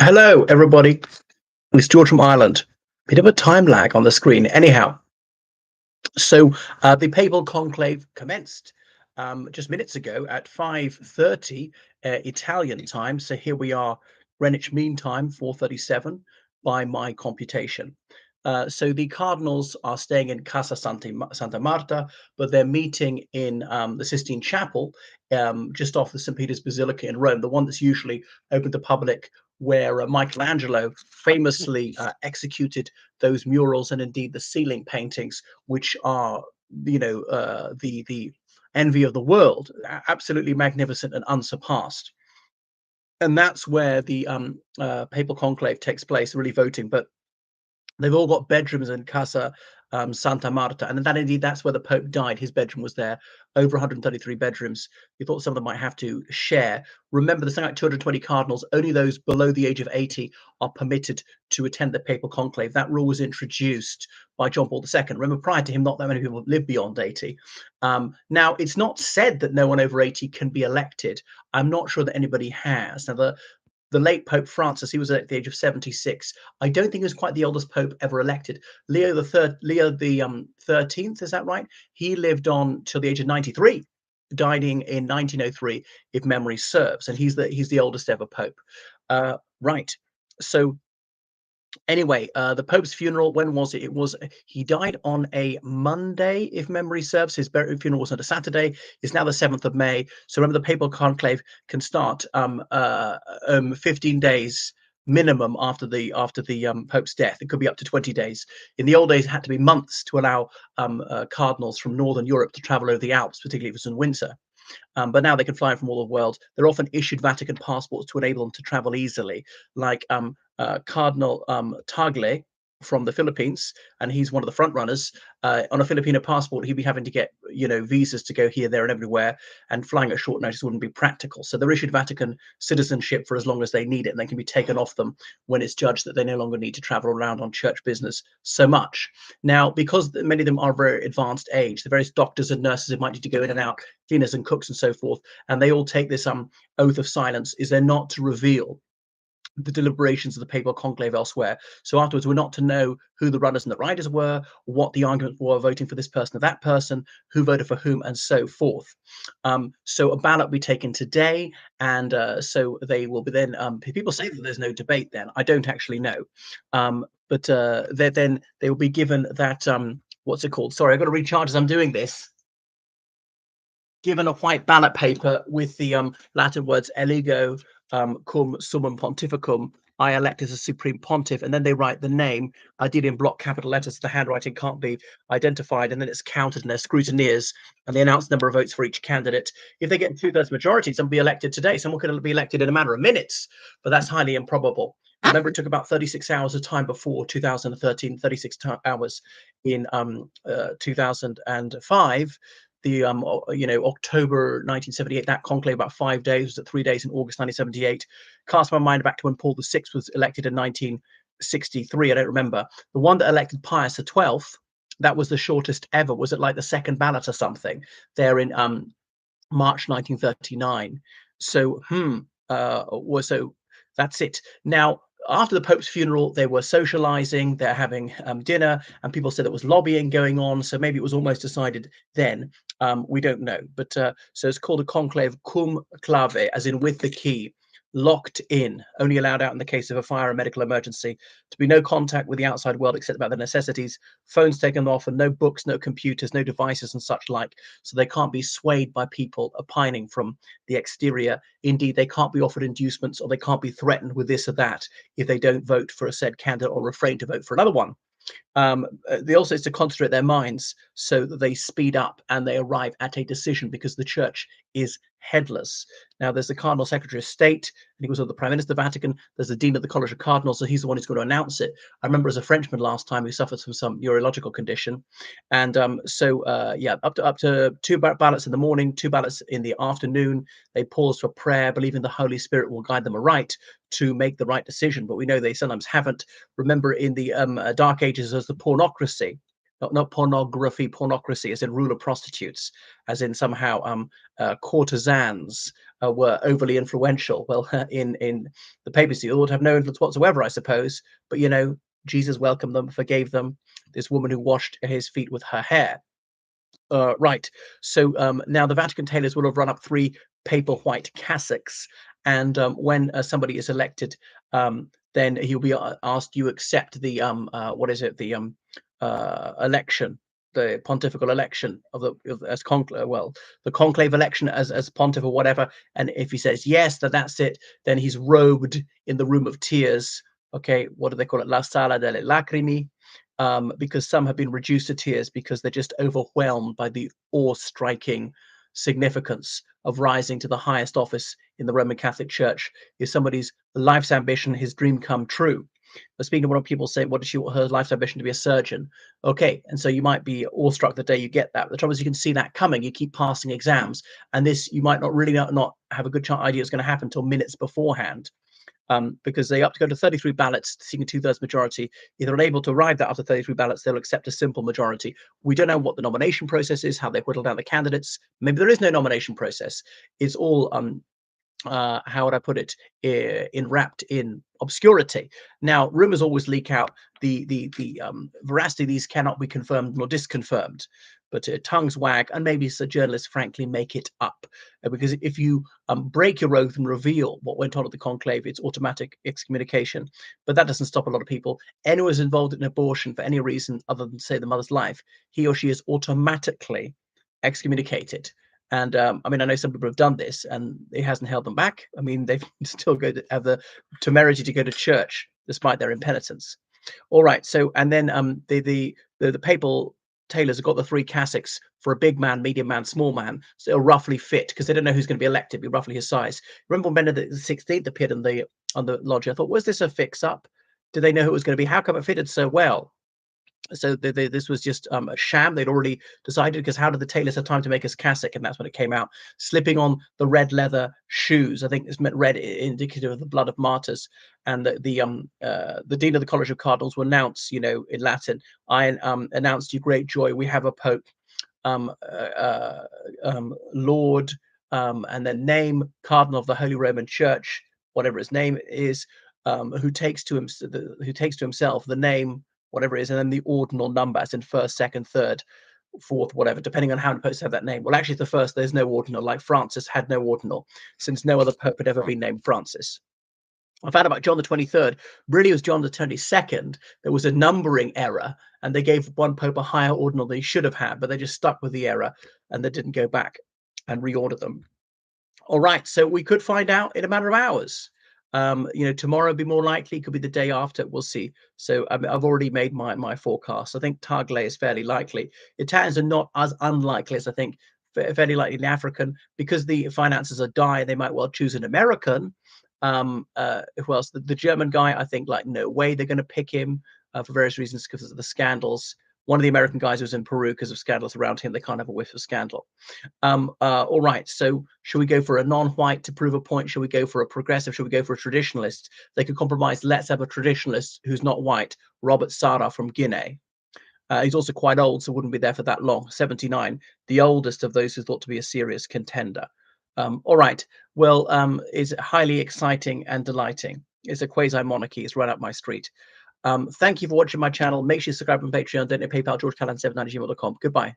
Hello, everybody. It's George from Ireland. Bit of a time lag on the screen. Anyhow, the Papal Conclave commenced just minutes ago at 5:30 Italian time. So here we are, Greenwich Mean Time, 4:37 by my computation. So the cardinals are staying in Casa Santa Marta, but they're meeting in the Sistine Chapel, just off the St. Peter's Basilica in Rome, the one that's usually open to public, where Michelangelo famously executed those murals and indeed the ceiling paintings, which are, the envy of the world, absolutely magnificent and unsurpassed. And that's where the papal conclave takes place, really voting. But they've all got bedrooms in Casa Santa Marta, and that's where the Pope died. His bedroom was there, over 133 bedrooms. We thought some of them might have to share. Remember, there's something like 220 cardinals. Only those below the age of 80 are permitted to attend the papal conclave. That rule was introduced by John Paul II. Remember, prior to him, not that many people lived beyond 80. Now, it's not said that no one over 80 can be elected. I'm not sure that anybody has. Now, the late Pope Francis, he was at the age of 76. I don't think he was quite the oldest pope ever elected. Leo the 13th, is that right? He lived on till the age of 93, dying in 1903, if memory serves, and he's the oldest ever pope. Right. So anyway, the Pope's funeral, when was it? He died on a Monday, if memory serves. His funeral was on a Saturday. It's now the 7th of May. So remember, the papal conclave can start 15 days minimum after the Pope's death. It could be up to 20 days. In the old days, it had to be months to allow cardinals from Northern Europe to travel over the Alps, particularly if it was in winter. But now they can fly from all over the world. They're often issued Vatican passports to enable them to travel easily, like Cardinal Tagle from the Philippines, and he's one of the front runners. On a Filipino passport, he'd be having to get visas to go here, there, and everywhere, and flying at short notice wouldn't be practical. So they're issued Vatican citizenship for as long as they need it, and they can be taken off them when it's judged that they no longer need to travel around on church business so much. Now, because many of them are very advanced age, the various doctors and nurses who might need to go in and out, cleaners and cooks and so forth, and they all take this oath of silence, is they're not to reveal the deliberations of the papal conclave elsewhere. So afterwards, we're not to know who the runners and the riders were, what the arguments were voting for this person or that person, who voted for whom, and so forth. So a ballot will be taken today, and so they will be then. People say that there's no debate. Then I don't actually know, but then they will be given that. What's it called? Sorry, I've got to recharge as I'm doing this. Given a white ballot paper with the Latin words "eligo cum summum pontificum," I elect as a supreme pontiff, and then they write the name, ideally in block capital letters, so the handwriting can't be identified, and then it's counted, and there's scrutineers, and they announce the number of votes for each candidate. If they get two-thirds majority, someone will be elected today. Someone could be elected in a matter of minutes, but that's highly improbable. Remember, it took about 36 hours of time before 2013, 36 hours in 2005. The October 1978, that conclave, about 5 days, was at 3 days in August 1978. Cast my mind back to when Paul VI was elected in 1963. I don't remember. The one that elected Pius XII, that was the shortest ever. Was it like the second ballot or something there in March 1939? So so that's it. Now, after the Pope's funeral, they were socializing, they're having dinner, and people said there was lobbying going on. So maybe it was almost decided then. We don't know. But so it's called a conclave cum clave, as in with the key, locked in, only allowed out in the case of a fire or medical emergency, to be no contact with the outside world except about the necessities, phones taken off, and no books, no computers, no devices and such like. So they can't be swayed by people opining from the exterior. Indeed, they can't be offered inducements, or they can't be threatened with this or that if they don't vote for a said candidate or refrain to vote for another one. They also is to concentrate their minds so that they speed up and they arrive at a decision, because the church is headless. Now, there's the Cardinal Secretary of State, and he was the Prime Minister of the Vatican. There's the Dean of the College of Cardinals, so he's the one who's going to announce it. I remember as a Frenchman last time who suffered from some neurological condition, and up to two ballots in the morning, two ballots in the afternoon. They pause for prayer, believing the Holy Spirit will guide them aright to make the right decision. But we know they sometimes haven't. Remember, in the Dark Ages, there's the pornocracy, not pornography, pornocracy, as in ruler prostitutes, as in somehow courtesans were overly influential. Well, in the papacy, they would have no influence whatsoever, I suppose. But you know, Jesus welcomed them, forgave them. This woman who washed his feet with her hair. Right. So now the Vatican tailors will have run up 3 papal white cassocks, and when somebody is elected, then he'll be asked, "You accept the what is it? The election, the pontifical election as conclave, well, the conclave election as pontiff or whatever." And if he says yes, then that's it. Then he's robed in the room of tears. Okay, what do they call it? La sala delle lacrime, because some have been reduced to tears because they're just overwhelmed by the awe-striking significance of rising to the highest office in the Roman Catholic Church. Is somebody's life's ambition, his dream come true. But speaking to one of people say, what is her life's ambition? To be a surgeon. Okay, and so you might be awestruck the day you get that. The trouble is you can see that coming. You keep passing exams, and this you might not really not have a good idea it's going to happen until minutes beforehand. Because they up to go to 33 ballots, seeking a 2/3 majority. If they're unable to arrive that after 33 ballots, they'll accept a simple majority. We don't know what the nomination process is, how they whittle down the candidates. Maybe there is no nomination process. It's all how would I put it, enwrapped in obscurity. Now, rumors always leak out. The veracity of these cannot be confirmed nor disconfirmed, but tongues wag, and maybe journalists, frankly, make it up. Because if you break your oath and reveal what went on at the conclave, it's automatic excommunication. But that doesn't stop a lot of people. Anyone who's involved in abortion for any reason other than, say, the mother's life, he or she is automatically excommunicated. And I mean, I know some people have done this, and it hasn't held them back. I mean, they've still have the temerity to go to church despite their impenitence. All right. So, and then the papal tailors have got the 3 cassocks for a big man, medium man, small man, so it'll roughly fit because they don't know who's going to be elected, be roughly his size. Remember when Benedict XVI appeared on the lodge? I thought, was this a fix up? Did they know who it was going to be? How come it fitted so well? So this was just a sham. They'd already decided, because how did the tailors have time to make his cassock? And that's when it came out. Slipping on the red leather shoes. I think it's meant red, indicative of the blood of martyrs. And the dean of the College of Cardinals will announce, you know, in Latin, I announce to you great joy, we have a pope, Lord, and then name, Cardinal of the Holy Roman Church, whatever his name is, who takes to himself the name, whatever it is, and then the ordinal number, as in first, second, third, fourth, whatever, depending on how the popes have that name. Well, actually, the first, there's no ordinal. Like Francis had no ordinal, since no other pope had ever been named Francis. I found out about John the 23rd. Really, it was John the 22nd. There was a numbering error, and they gave one pope a higher ordinal than he should have had, but they just stuck with the error, and they didn't go back and reorder them. All right, so we could find out in a matter of hours. You know, tomorrow be more likely, could be the day after, we'll see. So I've already made my forecast. I think Tagle is fairly likely. Italians are not as unlikely as I think, fairly likely in African, because the finances are dire, they might well choose an American. Who else? The German guy, I think, like, no way they're going to pick him for various reasons, because of the scandals. One of the American guys was in Peru because of scandals around him. They can't have a whiff of scandal. All right. So should we go for a non-white to prove a point? Should we go for a progressive? Should we go for a traditionalist? They could compromise. Let's have a traditionalist who's not white, Robert Sarra from Guinea. He's also quite old, so wouldn't be there for that long. 79, the oldest of those who thought to be a serious contender. All right. Well, it's highly exciting and delighting. It's a quasi-monarchy. It's right up my street. Thank you for watching my channel. Make sure you subscribe on Patreon. Donate PayPal, georgecallahan790gmail.com. Goodbye.